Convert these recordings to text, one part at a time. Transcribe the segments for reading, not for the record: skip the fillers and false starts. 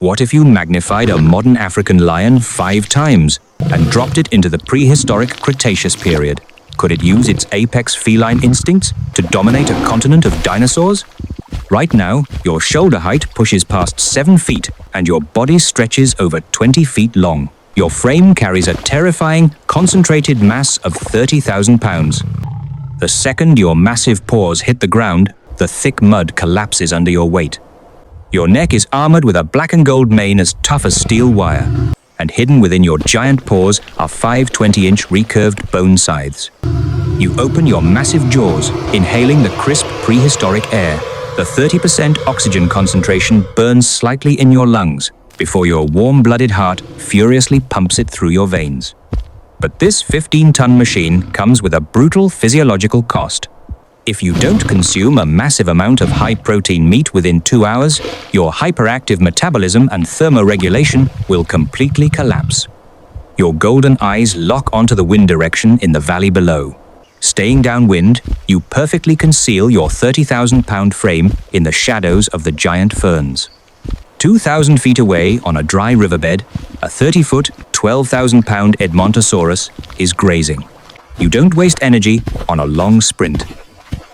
What if you magnified a modern African lion 5 times and dropped it into the prehistoric Cretaceous period? Could it use its apex feline instincts to dominate a continent of dinosaurs? Right now, your shoulder height pushes past 7 feet and your body stretches over 20 feet long. Your frame carries a terrifying, concentrated mass of 30,000 pounds. The second your massive paws hit the ground, the thick mud collapses under your weight. Your neck is armored with a black and gold mane as tough as steel wire, and hidden within your giant paws are 5 20-inch recurved bone scythes. You open your massive jaws, inhaling the crisp prehistoric air. The 30% oxygen concentration burns slightly in your lungs before your warm-blooded heart furiously pumps it through your veins. But this 15-ton machine comes with a brutal physiological cost. If you don't consume a massive amount of high-protein meat within 2 hours, your hyperactive metabolism and thermoregulation will completely collapse. Your golden eyes lock onto the wind direction in the valley below. Staying downwind, you perfectly conceal your 30,000-pound frame in the shadows of the giant ferns. 2,000 feet away on a dry riverbed, a 30-foot, 12,000-pound Edmontosaurus is grazing. You don't waste energy on a long sprint.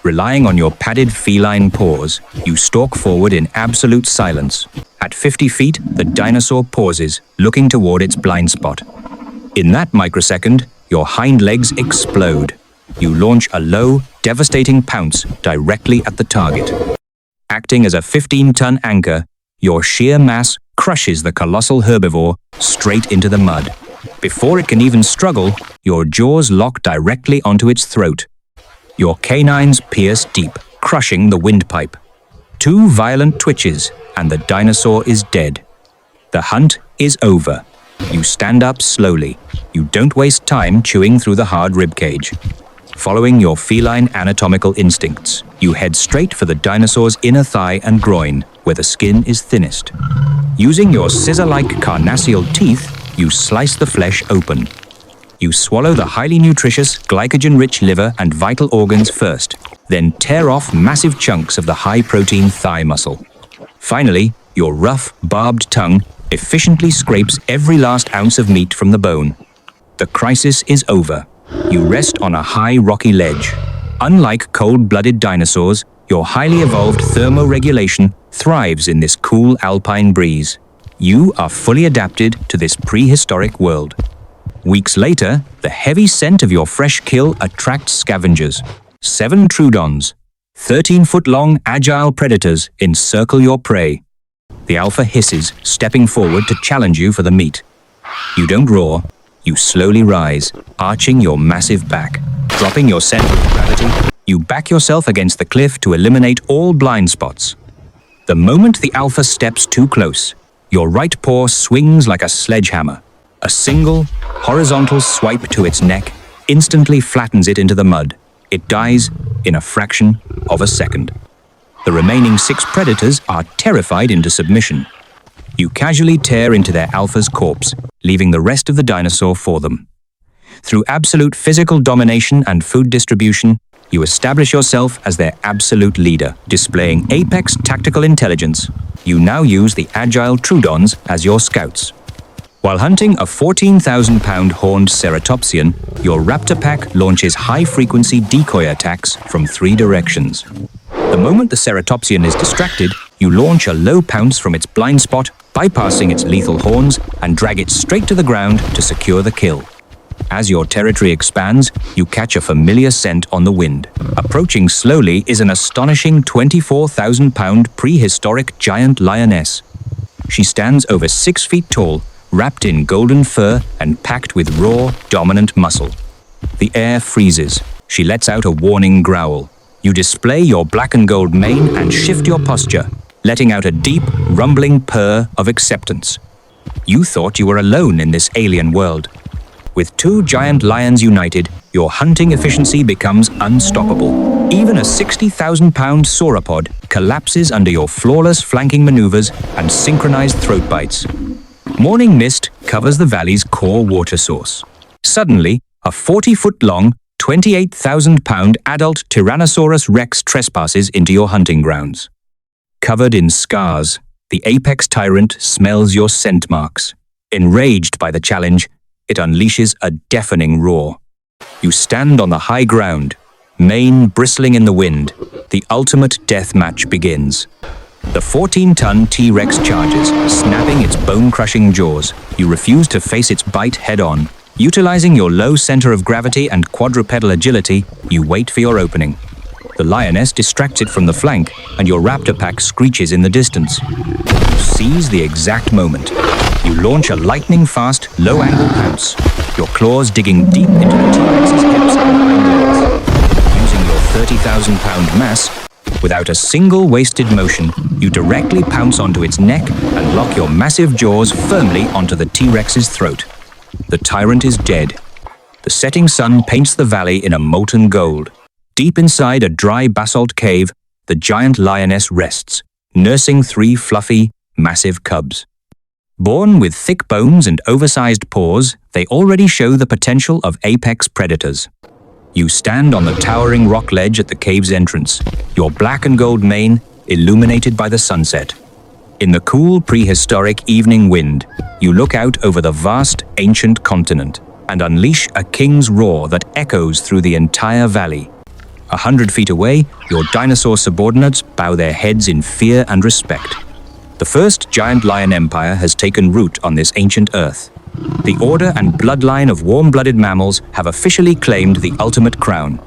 Relying on your padded feline paws, you stalk forward in absolute silence. At 50 feet, the dinosaur pauses, looking toward its blind spot. In that microsecond, your hind legs explode. You launch a low, devastating pounce directly at the target. Acting as a 15-ton anchor, your sheer mass crushes the colossal herbivore straight into the mud. Before it can even struggle, your jaws lock directly onto its throat. Your canines pierce deep, crushing the windpipe. 2 violent twitches, and the dinosaur is dead. The hunt is over. You stand up slowly. You don't waste time chewing through the hard ribcage. Following your feline anatomical instincts, you head straight for the dinosaur's inner thigh and groin, where the skin is thinnest. Using your scissor-like carnassial teeth, you slice the flesh open. You swallow the highly nutritious, glycogen-rich liver and vital organs first, then tear off massive chunks of the high-protein thigh muscle. Finally, your rough, barbed tongue efficiently scrapes every last ounce of meat from the bone. The crisis is over. You rest on a high, rocky ledge. Unlike cold-blooded dinosaurs, your highly evolved thermoregulation thrives in this cool alpine breeze. You are fully adapted to this prehistoric world. Weeks later, the heavy scent of your fresh kill attracts scavengers. 7 troodons, 13-foot-long agile predators encircle your prey. The alpha hisses, stepping forward to challenge you for the meat. You don't roar. You slowly rise, arching your massive back. Dropping your center of gravity, you back yourself against the cliff to eliminate all blind spots. The moment the alpha steps too close, your right paw swings like a sledgehammer. A single, horizontal swipe to its neck instantly flattens it into the mud. It dies in a fraction of a second. The remaining 6 predators are terrified into submission. You casually tear into their alpha's corpse, leaving the rest of the dinosaur for them. Through absolute physical domination and food distribution, you establish yourself as their absolute leader, displaying apex tactical intelligence. You now use the agile troodons as your scouts. While hunting a 14,000-pound horned ceratopsian, your raptor pack launches high-frequency decoy attacks from 3 directions. The moment the ceratopsian is distracted, you launch a low pounce from its blind spot, bypassing its lethal horns, and drag it straight to the ground to secure the kill. As your territory expands, you catch a familiar scent on the wind. Approaching slowly is an astonishing 24,000-pound prehistoric giant lioness. She stands over 6 feet tall, wrapped in golden fur and packed with raw, dominant muscle. The air freezes. She lets out a warning growl. You display your black and gold mane and shift your posture, letting out a deep, rumbling purr of acceptance. You thought you were alone in this alien world. With 2 giant lions united, your hunting efficiency becomes unstoppable. Even a 60,000-pound sauropod collapses under your flawless flanking maneuvers and synchronized throat bites. Morning mist covers the valley's core water source. Suddenly, a 40-foot-long, 28,000-pound adult Tyrannosaurus rex trespasses into your hunting grounds. Covered in scars, The apex tyrant smells your scent marks. Enraged by the challenge, it unleashes a deafening roar. You stand on the high ground, mane bristling in the wind. The ultimate death match begins. The 14-ton T-Rex charges, snapping its bone-crushing jaws. You refuse to face its bite head-on. Utilizing your low center of gravity and quadrupedal agility, you wait for your opening. The lioness distracts it from the flank, and your raptor pack screeches in the distance. You seize the exact moment. You launch a lightning-fast, low-angle pounce, your claws digging deep into the T-Rex's hips and hind legs. Using your 30,000-pound mass, without a single wasted motion, you directly pounce onto its neck and lock your massive jaws firmly onto the T-Rex's throat. The tyrant is dead. The setting sun paints the valley in a molten gold. Deep inside a dry basalt cave, the giant lioness rests, nursing 3 fluffy, massive cubs. Born with thick bones and oversized paws, they already show the potential of apex predators. You stand on the towering rock ledge at the cave's entrance, your black and gold mane illuminated by the sunset. In the cool, prehistoric evening wind, you look out over the vast, ancient continent and unleash a king's roar that echoes through the entire valley. 100 feet away, your dinosaur subordinates bow their heads in fear and respect. The first giant lion empire has taken root on this ancient earth. The order and bloodline of warm-blooded mammals have officially claimed the ultimate crown.